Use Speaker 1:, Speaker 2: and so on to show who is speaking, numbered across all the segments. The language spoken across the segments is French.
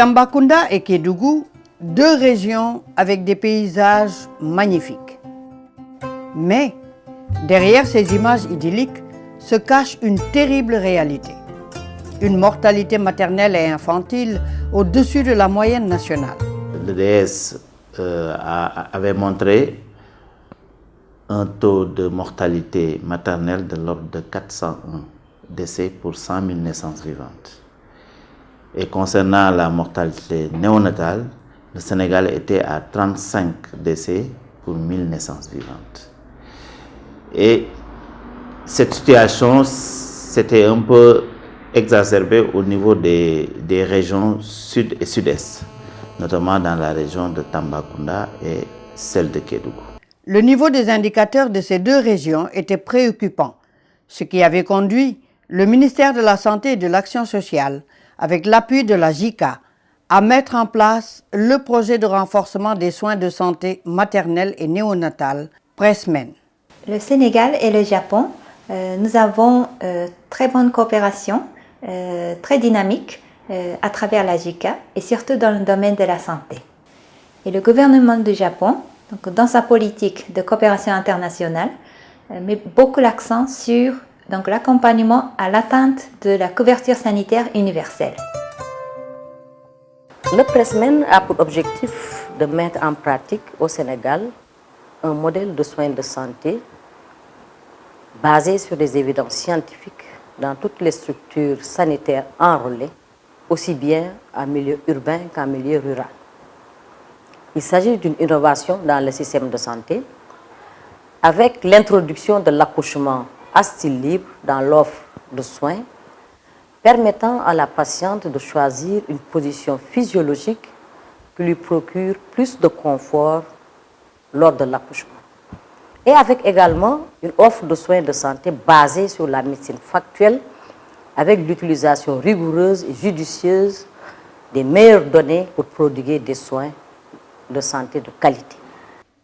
Speaker 1: Tambacounda et Kédougou, deux régions avec des paysages magnifiques. Mais derrière ces images idylliques se cache une terrible réalité. Une mortalité maternelle et infantile au-dessus de la moyenne nationale.
Speaker 2: L'EDS avait montré un taux de mortalité maternelle de l'ordre de 401 décès pour 100 000 naissances vivantes. Et concernant la mortalité néonatale, le Sénégal était à 35 décès pour 1000 naissances vivantes. Et cette situation s'était un peu exacerbée au niveau des régions sud et sud-est, notamment dans la région de Tambacounda et celle de Kédougou.
Speaker 1: Le niveau des indicateurs de ces deux régions était préoccupant, ce qui avait conduit le ministère de la Santé et de l'Action sociale, avec l'appui de la JICA, à mettre en place le projet de renforcement des soins de santé maternelle et néonatale, PRESMEN.
Speaker 3: Le Sénégal et le Japon, nous avons très bonne coopération, très dynamique à travers la JICA et surtout dans le domaine de la santé. Et le gouvernement du Japon, donc dans sa politique de coopération internationale, met beaucoup l'accent sur l'accompagnement à l'atteinte de la couverture sanitaire universelle.
Speaker 4: Le PRESMEN a pour objectif de mettre en pratique au Sénégal un modèle de soins de santé basé sur des évidences scientifiques dans toutes les structures sanitaires enrôlées, aussi bien en milieu urbain qu'en milieu rural. Il s'agit d'une innovation dans le système de santé avec l'introduction de l'accouchement à style libre dans l'offre de soins, permettant à la patiente de choisir une position physiologique qui lui procure plus de confort lors de l'accouchement. Et avec également une offre de soins de santé basée sur la médecine factuelle, avec l'utilisation rigoureuse et judicieuse des meilleures données pour prodiguer des soins de santé de qualité.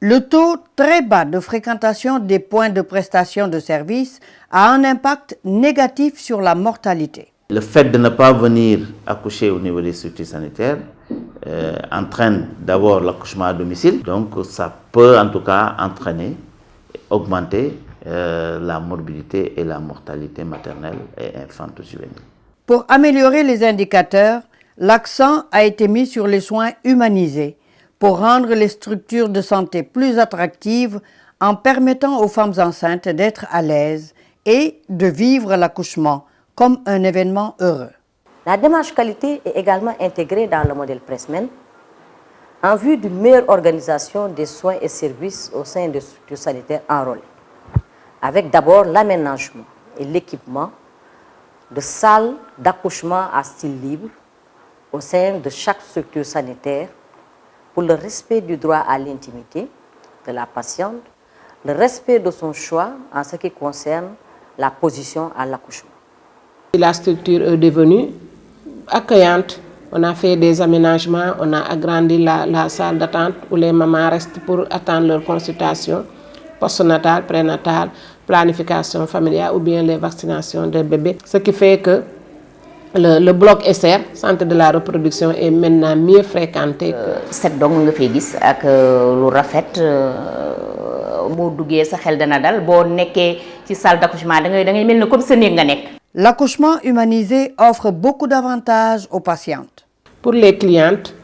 Speaker 1: Le taux très bas de fréquentation des points de prestation de services a un impact négatif sur la mortalité.
Speaker 2: Le fait de ne pas venir accoucher au niveau des structures sanitaires entraîne d'abord l'accouchement à domicile, donc ça peut en tout cas entraîner, augmenter la morbidité et la mortalité maternelle et infanto-juvénile.
Speaker 1: Pour améliorer les indicateurs, l'accent a été mis sur les soins humanisés pour rendre les structures de santé plus attractives en permettant aux femmes enceintes d'être à l'aise et de vivre l'accouchement comme un événement heureux.
Speaker 4: La démarche qualité est également intégrée dans le modèle PRESMEN en vue d'une meilleure organisation des soins et services au sein des structures sanitaires enrôlées, avec d'abord l'aménagement et l'équipement de salles d'accouchement à style libre au sein de chaque structure sanitaire pour le respect du droit à l'intimité de la patiente, le respect de son choix en ce qui concerne la position à l'accouchement.
Speaker 5: La structure est devenue accueillante. On a fait des aménagements, on a agrandi la salle d'attente où les mamans restent pour attendre leur consultation postnatale, prénatale, planification familiale ou bien les vaccinations des bébés. Ce qui fait que le bloc SR, centre de la reproduction, est maintenant mieux fréquenté.
Speaker 6: Set dong nga fay gis ak lu rafet boo duggee sa xel dana dal boo nekkee ci salle d'accouchement da ngay mel ni comme sa néeg nga nekk.
Speaker 1: L'accouchement humanisé offre beaucoup d'avantages aux patientes.
Speaker 5: Pour les clientes,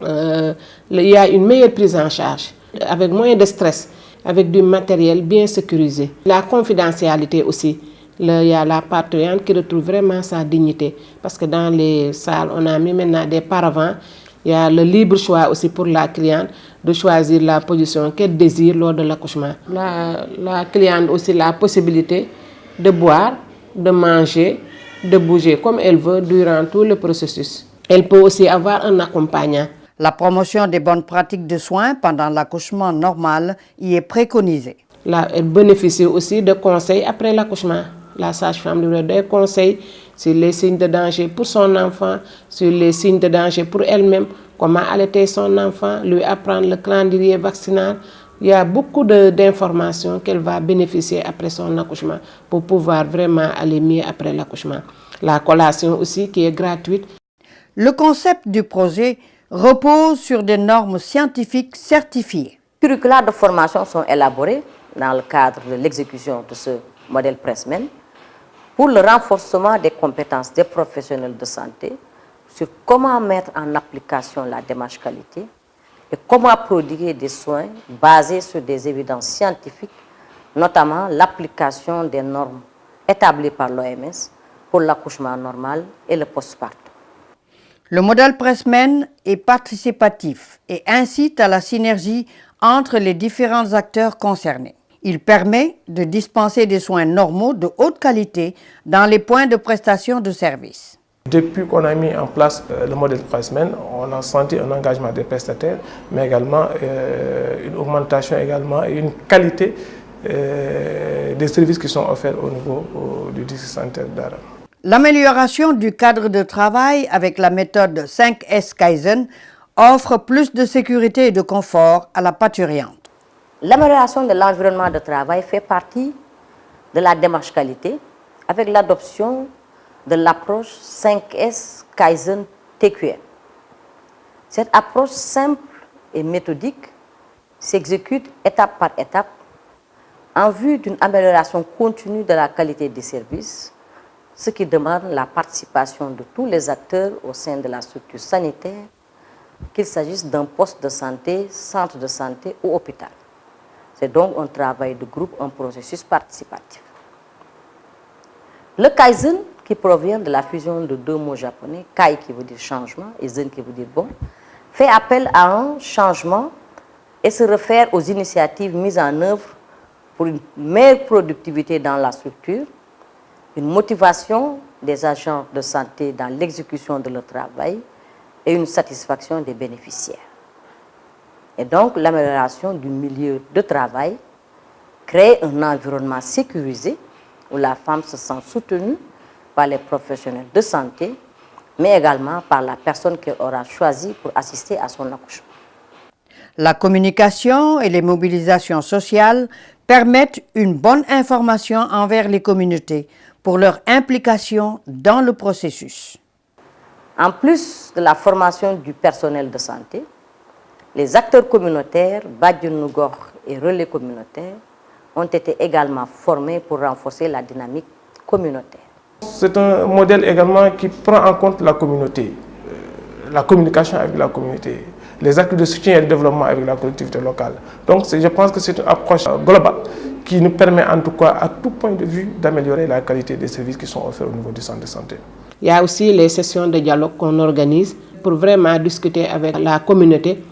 Speaker 5: il y a une meilleure prise en charge, avec moins de stress, avec du matériel bien sécurisé. La confidentialité aussi. Il y a la parturiente qui retrouve vraiment sa dignité. Parce que dans les salles, on a mis maintenant des paravents. Il y a le libre choix aussi pour la cliente de choisir la position qu'elle désire lors de l'accouchement. La cliente aussi la possibilité de boire, de manger, de bouger comme elle veut durant tout le processus. Elle peut aussi avoir un accompagnant.
Speaker 1: La promotion des bonnes pratiques de soins pendant l'accouchement normal y est préconisée.
Speaker 5: Là, elle bénéficie aussi de conseils après l'accouchement. La sage-femme lui donne des conseils sur les signes de danger pour son enfant, sur les signes de danger pour elle-même, comment allaiter son enfant, lui apprendre le calendrier vaccinal. Il y a beaucoup d'informations qu'elle va bénéficier après son accouchement pour pouvoir vraiment aller mieux après l'accouchement. La collation aussi qui est gratuite.
Speaker 1: Le concept du projet repose sur des normes scientifiques certifiées.
Speaker 4: Les curricula de formation sont élaborés dans le cadre de l'exécution de ce modèle Pressmen pour le renforcement des compétences des professionnels de santé sur comment mettre en application la démarche qualité et comment prodiguer des soins basés sur des évidences scientifiques, notamment l'application des normes établies par l'OMS pour l'accouchement normal et le postpartum.
Speaker 1: Le modèle Pressmen est participatif et incite à la synergie entre les différents acteurs concernés. Il permet de dispenser des soins normaux de haute qualité dans les points de prestation de services.
Speaker 7: Depuis qu'on a mis en place le modèle Pressmen, on a senti un engagement des prestataires, mais également une augmentation et une qualité des services qui sont offerts au niveau du district sanitaire d'Aram.
Speaker 1: L'amélioration du cadre de travail avec la méthode 5S Kaizen offre plus de sécurité et de confort à la parturiente.
Speaker 4: L'amélioration de l'environnement de travail fait partie de la démarche qualité avec l'adoption de l'approche 5S Kaizen TQM. Cette approche simple et méthodique s'exécute étape par étape en vue d'une amélioration continue de la qualité des services, ce qui demande la participation de tous les acteurs au sein de la structure sanitaire, qu'il s'agisse d'un poste de santé, centre de santé ou hôpital. C'est donc un travail de groupe, un processus participatif. Le Kaizen, qui provient de la fusion de deux mots japonais, Kai qui veut dire changement et Zen qui veut dire bon, fait appel à un changement et se réfère aux initiatives mises en œuvre pour une meilleure productivité dans la structure, une motivation des agents de santé dans l'exécution de leur travail et une satisfaction des bénéficiaires. Et donc l'amélioration du milieu de travail crée un environnement sécurisé où la femme se sent soutenue par les professionnels de santé, mais également par la personne qu'elle aura choisie pour assister à son accouchement.
Speaker 1: La communication et les mobilisations sociales permettent une bonne information envers les communautés pour leur implication dans le processus.
Speaker 4: En plus de la formation du personnel de santé, les acteurs communautaires, Badiounou Gox et relais communautaires, ont été également formés pour renforcer la dynamique communautaire.
Speaker 7: C'est un modèle également qui prend en compte la communauté, la communication avec la communauté, les actes de soutien et de développement avec la collectivité locale. Donc je pense que c'est une approche globale qui nous permet en tout cas à tout point de vue d'améliorer la qualité des services qui sont offerts au niveau du centre de santé.
Speaker 5: Il y a aussi les sessions de dialogue qu'on organise pour vraiment discuter avec la communauté,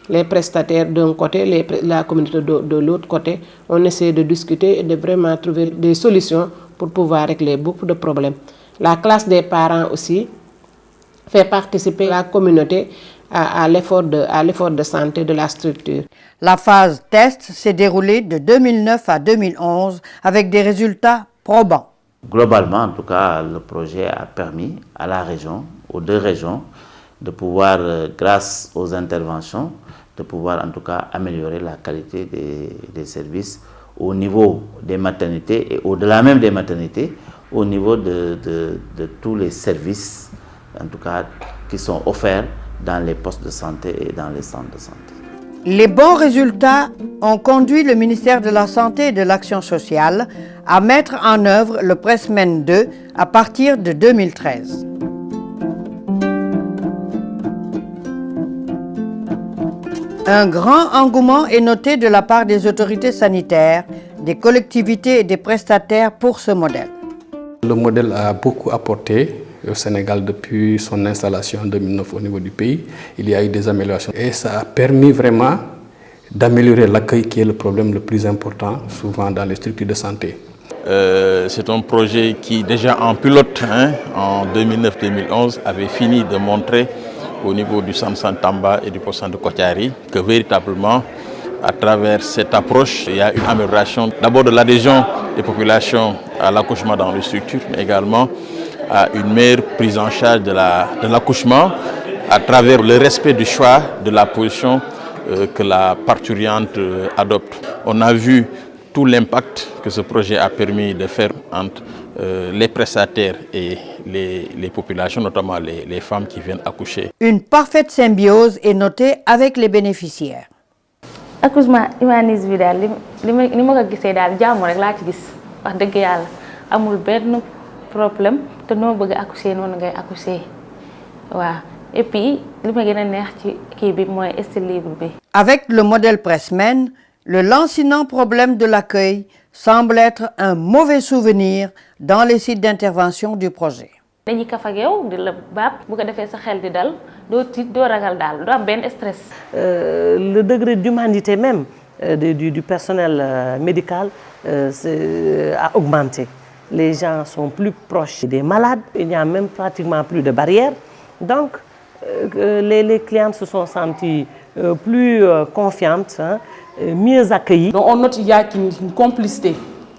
Speaker 5: les prestataires d'un côté, la communauté de l'autre côté. On essaie de discuter et de vraiment trouver des solutions pour pouvoir régler beaucoup de problèmes. La classe des parents aussi fait participer la communauté à l'effort de santé de la structure.
Speaker 1: La phase test s'est déroulée de 2009 à 2011 avec des résultats probants.
Speaker 2: Globalement, en tout cas, le projet a permis à la région, aux deux régions, de pouvoir, grâce aux interventions, de pouvoir en tout cas améliorer la qualité des services au niveau des maternités et au-delà même des maternités, au niveau de tous les services, en tout cas, qui sont offerts dans les postes de santé et dans les centres de santé.
Speaker 1: Les bons résultats ont conduit le ministère de la Santé et de l'Action sociale à mettre en œuvre le Pressmen 2 à partir de 2013. Un grand engouement est noté de la part des autorités sanitaires, des collectivités et des prestataires pour ce modèle.
Speaker 8: Le modèle a beaucoup apporté au Sénégal depuis son installation en 2009 au niveau du pays. Il y a eu des améliorations et ça a permis vraiment d'améliorer l'accueil qui est le problème le plus important souvent dans les structures de santé.
Speaker 9: C'est un projet qui déjà en pilote en 2009-2011 avait fini de montrer au niveau du centre Santamba et du poste de Kotiari que véritablement à travers cette approche il y a une amélioration d'abord de l'adhésion des populations à l'accouchement dans les structures mais également à une meilleure prise en charge de l'accouchement à travers le respect du choix de la position que la parturiente adopte. On a vu tout l'impact que ce projet a permis de faire entre les prestataires et les populations, notamment les femmes qui viennent accoucher.
Speaker 1: Une parfaite symbiose est notée avec les bénéficiaires.
Speaker 10: Accouchement humanisé bi daal li ma ko gisee daal jàmm rek laa ci gis wax dëgg yàlla amul benn problème te noo bëgg accoucher noonu ngay accoucher waaw et puis li ma gën a neex ci kii bi mooy style libre bi.
Speaker 1: Avec le modèle Pressmen, le lancinant problème de l'accueil semble être un mauvais souvenir dans les sites d'intervention du projet.
Speaker 10: dañuy kaf ak yow di la baab bu ko defee sa xel di dal doo tiit doo ragal daal doo am benn stress.
Speaker 11: Le degré d'humanité même du personnel médical a augmenté. Les gens sont plus proches des malades, il n'y a même pratiquement plus de barrières. Donc les clientes se sont senties plus confiantes, hein, mieux accueillies.
Speaker 5: Donc on note qu'il y a une complicité.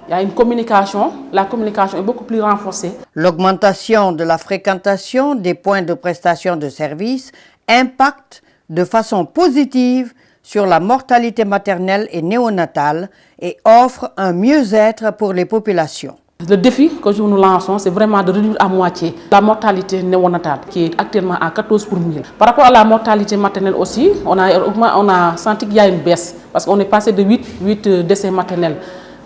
Speaker 5: Il y a une communication, la communication est beaucoup plus renforcée.
Speaker 1: L'augmentation de la fréquentation des points de prestation de services impacte de façon positive sur la mortalité maternelle et néonatale et offre un mieux-être pour les populations.
Speaker 5: Le défi que nous lançons, c'est vraiment de réduire à moitié la mortalité néonatale qui est actuellement à 14 pour 1000. Par rapport à la mortalité maternelle aussi, on a senti qu'il y a une baisse parce qu'on est passé de 8 décès maternels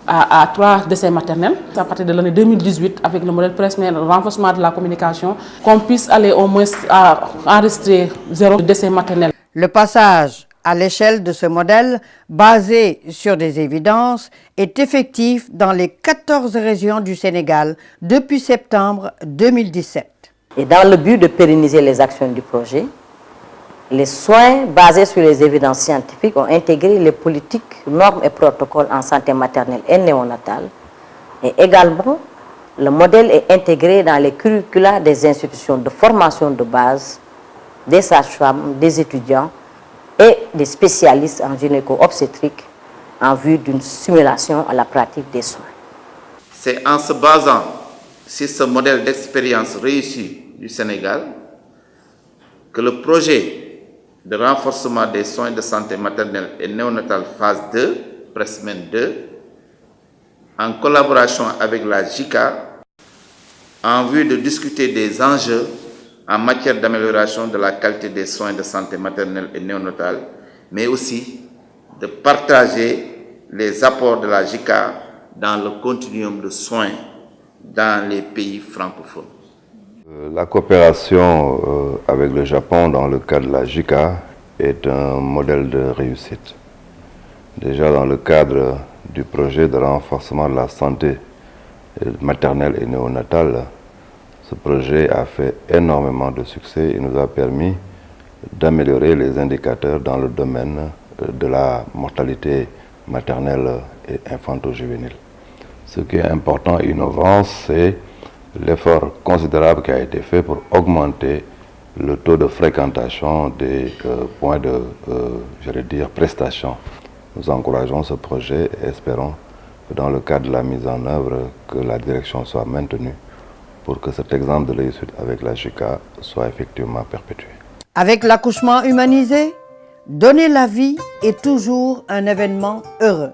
Speaker 5: à 3 décès maternels. À partir de l'année 2018, avec le modèle Pressmen, le renforcement de la communication, qu'on puisse aller au moins à enregistrer 0 décès maternel.
Speaker 1: Le passage à l'échelle de ce modèle, basé sur des évidences, est effectif dans les 14 régions du Sénégal depuis septembre 2017.
Speaker 4: Et dans le but de pérenniser les actions du projet, les soins basés sur les évidences scientifiques ont intégré les politiques, normes et protocoles en santé maternelle et néonatale. Et également, le modèle est intégré dans les curricula des institutions de formation de base, des sages-femmes, des étudiants et des spécialistes en gynéco-obstétrique en vue d'une simulation à la pratique des soins.
Speaker 2: C'est en se basant sur ce modèle d'expérience réussi du Sénégal que le projet de renforcement des soins de santé maternelle et néonatale phase 2, Pressmen 2, en collaboration avec la JICA, en vue de discuter des enjeux en matière d'amélioration de la qualité des soins de santé maternelle et néonatale, mais aussi de partager les apports de la JICA dans le continuum de soins dans les pays francophones.
Speaker 12: La coopération avec le Japon dans le cadre de la JICA est un modèle de réussite. Déjà dans le cadre du projet de renforcement de la santé maternelle et néonatale, ce projet a fait énormément de succès et nous a permis d'améliorer les indicateurs dans le domaine de la mortalité maternelle et infanto-juvénile. Ce qui est important et innovant, c'est l'effort considérable qui a été fait pour augmenter le taux de fréquentation des points de, prestation. Nous encourageons ce projet et espérons que dans le cadre de la mise en œuvre, que la direction soit maintenue pour que cet exemple de réussite avec la JICA soit effectivement perpétué.
Speaker 1: Avec l'accouchement humanisé, donner la vie est toujours un événement heureux.